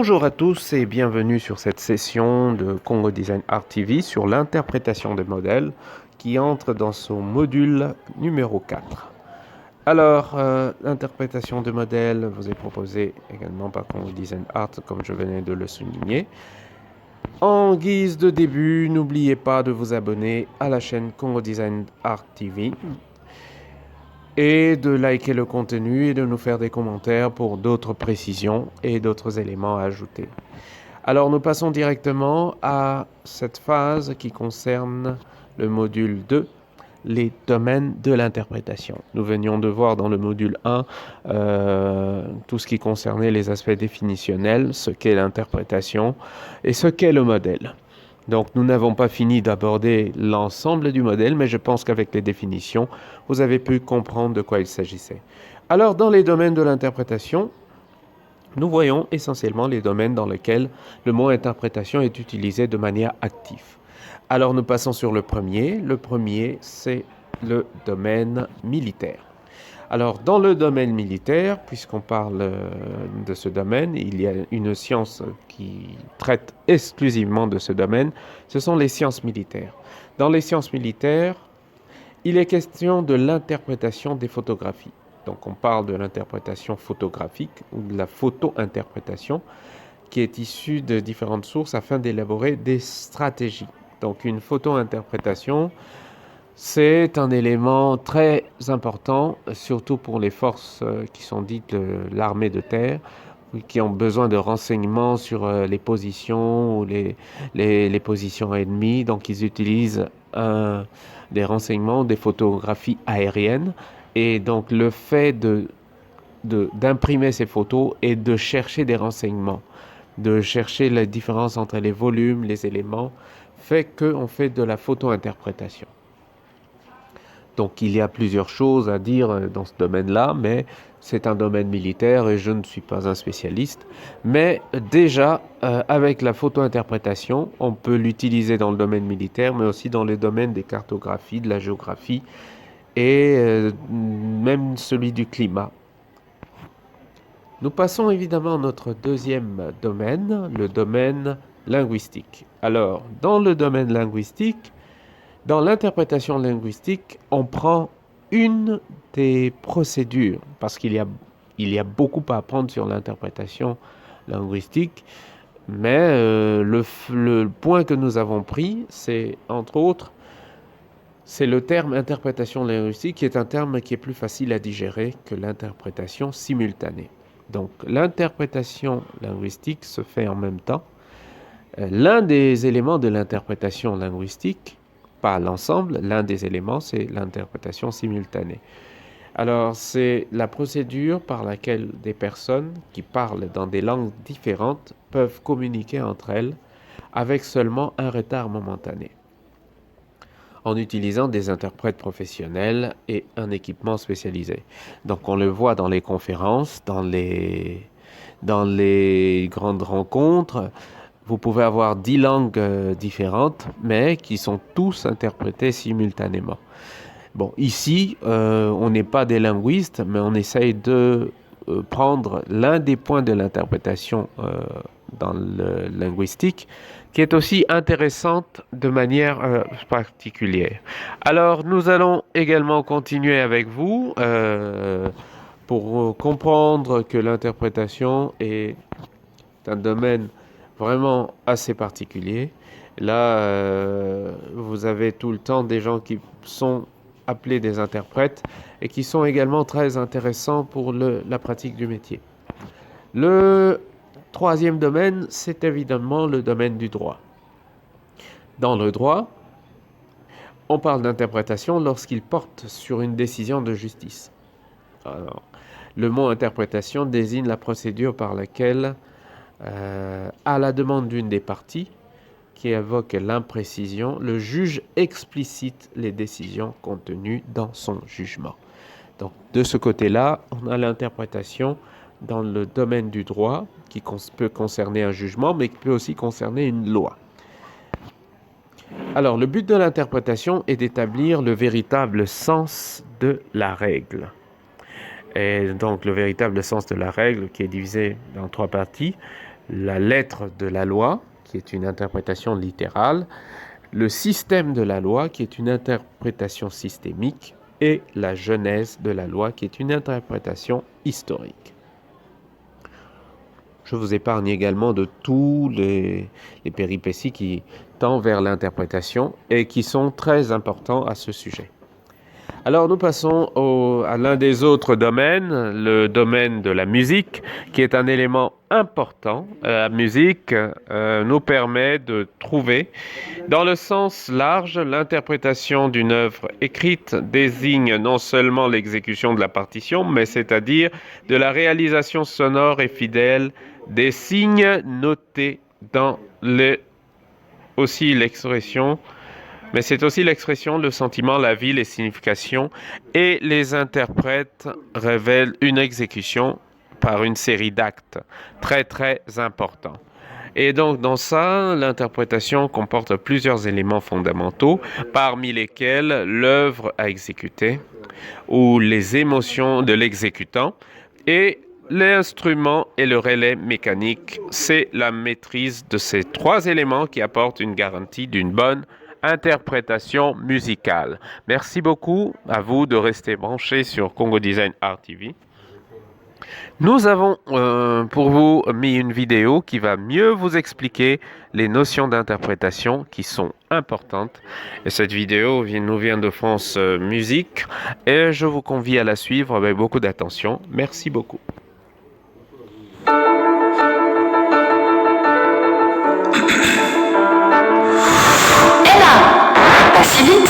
Bonjour à tous et bienvenue sur cette session de Congo Design Art TV sur l'interprétation des modèles qui entre dans son module numéro 4. Alors, l'interprétation de modèles vous est proposée également par Congo Design Art comme je venais de le souligner. En guise de début, n'oubliez pas de vous abonner à la chaîne Congo Design Art TV et de liker le contenu et de nous faire des commentaires pour d'autres précisions et d'autres éléments à ajouter. Alors nous passons directement à cette phase qui concerne le module 2, les domaines de l'interprétation. Nous venions de voir dans le module 1 tout ce qui concernait les aspects définitionnels, ce qu'est l'interprétation et ce qu'est le modèle. Donc nous n'avons pas fini d'aborder l'ensemble du modèle, mais je pense qu'avec les définitions, vous avez pu comprendre de quoi il s'agissait. Alors dans les domaines de l'interprétation, nous voyons essentiellement les domaines dans lesquels le mot interprétation est utilisé de manière active. Alors nous passons sur le premier. Le premier, c'est le domaine militaire. Alors dans le domaine militaire, puisqu'on parle de ce domaine, il y a une science qui traite exclusivement de ce domaine, ce sont les sciences militaires. Dans les sciences militaires, il est question de l'interprétation des photographies. Donc on parle de l'interprétation photographique ou de la photo-interprétation qui est issue de différentes sources afin d'élaborer des stratégies. Donc une photo-interprétation, c'est un élément très important, surtout pour les forces qui sont dites l'armée de terre, qui ont besoin de renseignements sur les positions ou les positions ennemies. Donc ils utilisent des renseignements, des photographies aériennes. Et donc le fait d'imprimer ces photos et de chercher des renseignements, de chercher la différence entre les volumes, les éléments, fait qu'on fait de la photo-interprétation. Donc il y a plusieurs choses à dire dans ce domaine-là, mais c'est un domaine militaire et je ne suis pas un spécialiste. Mais déjà, avec la photo-interprétation, on peut l'utiliser dans le domaine militaire, mais aussi dans les domaines des cartographies, de la géographie et même celui du climat. Nous passons évidemment à notre deuxième domaine, le domaine linguistique. Alors, dans le domaine linguistique, dans l'interprétation linguistique, on prend une des procédures, parce qu'il y a beaucoup à apprendre sur l'interprétation linguistique, mais le point que nous avons pris, c'est entre autres, c'est le terme interprétation linguistique, qui est un terme qui est plus facile à digérer que l'interprétation simultanée. Donc l'interprétation linguistique se fait en même temps. L'un des éléments de l'interprétation linguistique, pas l'ensemble, l'un des éléments, c'est l'interprétation simultanée. Alors, c'est la procédure par laquelle des personnes qui parlent dans des langues différentes peuvent communiquer entre elles avec seulement un retard momentané, en utilisant des interprètes professionnels et un équipement spécialisé. Donc, on le voit dans les conférences, dans les grandes rencontres. Vous pouvez avoir 10 langues différentes, mais qui sont tous interprétées simultanément. Bon, ici, on n'est pas des linguistes, mais on essaye de prendre l'un des points de l'interprétation dans le linguistique, qui est aussi intéressante de manière particulière. Alors, nous allons également continuer avec vous pour comprendre que l'interprétation est un domaine vraiment assez particulier. Là, vous avez tout le temps des gens qui sont appelés des interprètes et qui sont également très intéressants pour la pratique du métier. Le troisième domaine, c'est évidemment le domaine du droit. Dans le droit, on parle d'interprétation lorsqu'il porte sur une décision de justice. Alors, le mot interprétation désigne la procédure par laquelle, à la demande d'une des parties, qui évoque l'imprécision, le juge explicite les décisions contenues dans son jugement. Donc, de ce côté-là, on a l'interprétation dans le domaine du droit qui peut concerner un jugement, mais qui peut aussi concerner une loi. Alors, le but de l'interprétation est d'établir le véritable sens de la règle. Et donc, le véritable sens de la règle, qui est divisé en 3 parties, la lettre de la loi, qui est une interprétation littérale, le système de la loi, qui est une interprétation systémique, et la genèse de la loi, qui est une interprétation historique. Je vous épargne également de tous les péripéties qui tendent vers l'interprétation et qui sont très importants à ce sujet. Alors nous passons à l'un des autres domaines, le domaine de la musique, qui est un élément important. La musique nous permet de trouver, dans le sens large, l'interprétation d'une œuvre écrite désigne non seulement l'exécution de la partition, mais c'est-à-dire de la réalisation sonore et fidèle des signes notés dans aussi l'expression. Mais c'est aussi l'expression, le sentiment, la vie, les significations, et les interprètes révèlent une exécution par une série d'actes très très importants. Et donc dans ça, l'interprétation comporte plusieurs éléments fondamentaux, parmi lesquels l'œuvre à exécuter, ou les émotions de l'exécutant, et l'instrument et le relais mécanique. C'est la maîtrise de ces trois éléments qui apportent une garantie d'une bonne interprétation musicale. Merci beaucoup à vous de rester branchés sur Congo Design Art TV. Nous avons pour vous mis une vidéo qui va mieux vous expliquer les notions d'interprétation qui sont importantes. Et cette vidéo nous vient de France Musique et je vous convie à la suivre avec beaucoup d'attention. Merci beaucoup. Pas si vite.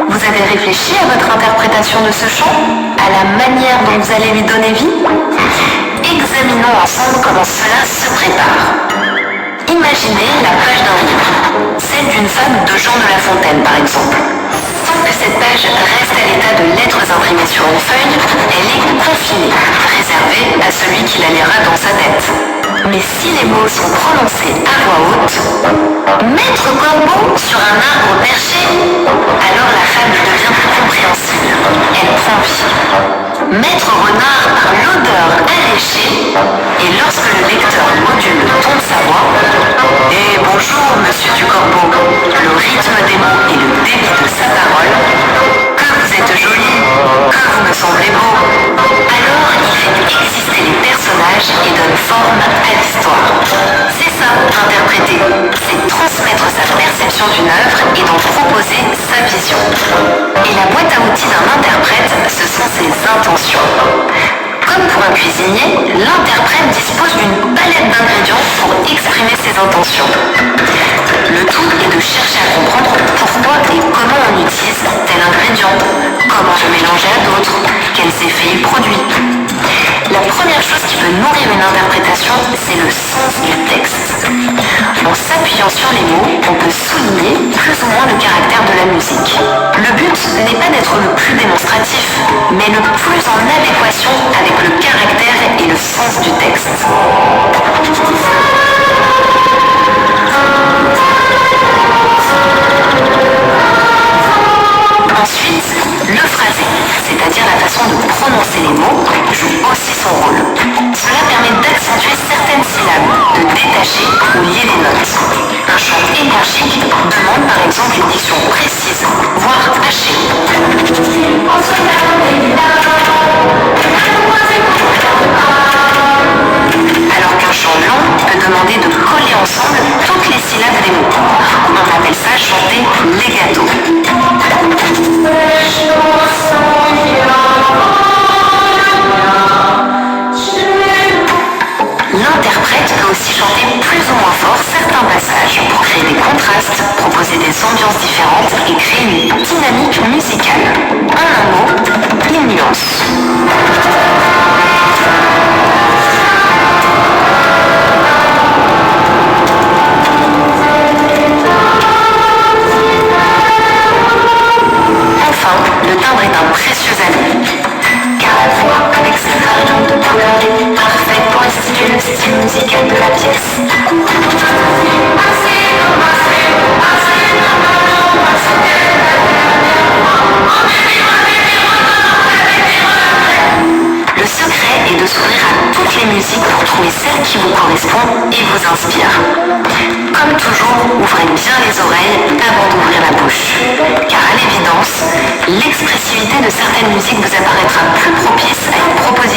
Vous avez réfléchi à votre interprétation de ce chant, à la manière dont vous allez lui donner vie? Examinons ensemble comment cela se prépare. Imaginez la page d'un livre, celle d'une femme de Jean de La Fontaine par exemple. Tant que cette page reste à l'état de lettres imprimées sur une feuille, elle est confinée, réservée à celui qui la lira dans sa tête. Mais si les mots sont prononcés à voix haute, Maître Corbeau sur un arbre perché, alors la fable devient plus compréhensible. Elle prend vie. Maître Renard par l'odeur alléchée, et lorsque le lecteur module le ton de sa voix, et bonjour Monsieur du Corbeau, le rythme des mots et le débit de sa parole, que vous êtes joli, que vous me semblez beau. Alors il fait exister les personnages et donne forme à l'histoire. C'est ça, interpréter. C'est transmettre sa perception d'une œuvre et d'en proposer sa vision. Et la boîte à outils d'un interprète, ce sont ses intentions. Comme pour un cuisinier, l'interprète dispose d'une palette d'ingrédients pour exprimer ses intentions. Le tout est de chercher à comprendre pourquoi et comment on utilise tel ingrédient, comment le mélanger à d'autres, quels effets il produit. La première chose qui peut nourrir une interprétation, c'est le sens du texte. En s'appuyant sur les mots, on peut souligner plus ou moins le caractère de la musique. Le but n'est pas d'être le plus démonstratif, mais le plus en adéquation avec le caractère et le sens du texte. Ensuite, le phrasé, c'est-à-dire la façon de prononcer les mots, joue aussi son rôle. Cela permet d'accentuer certaines syllabes, de détacher ou lier les notes. Un chant énergique demande par exemple une diction précise, voire hachée. Alors qu'un chant lent peut demander de coller ensemble toutes les syllabes des mots. On appelle ça chanter legato. L'interprète peut aussi chanter plus ou moins fort certains passages pour créer des contrastes, proposer des ambiances différentes et créer une dynamique musicale. En un mot, une nuance. Enfin, le timbre est un précieux ami. Car la voix, avec ses variantes de couleurs, est parfaite pour restituer le style musical de la pièce. et vous inspire. Comme toujours, ouvrez bien les oreilles avant d'ouvrir la bouche, car à l'évidence, l'expressivité de certaines musiques vous apparaîtra plus propice à une proposition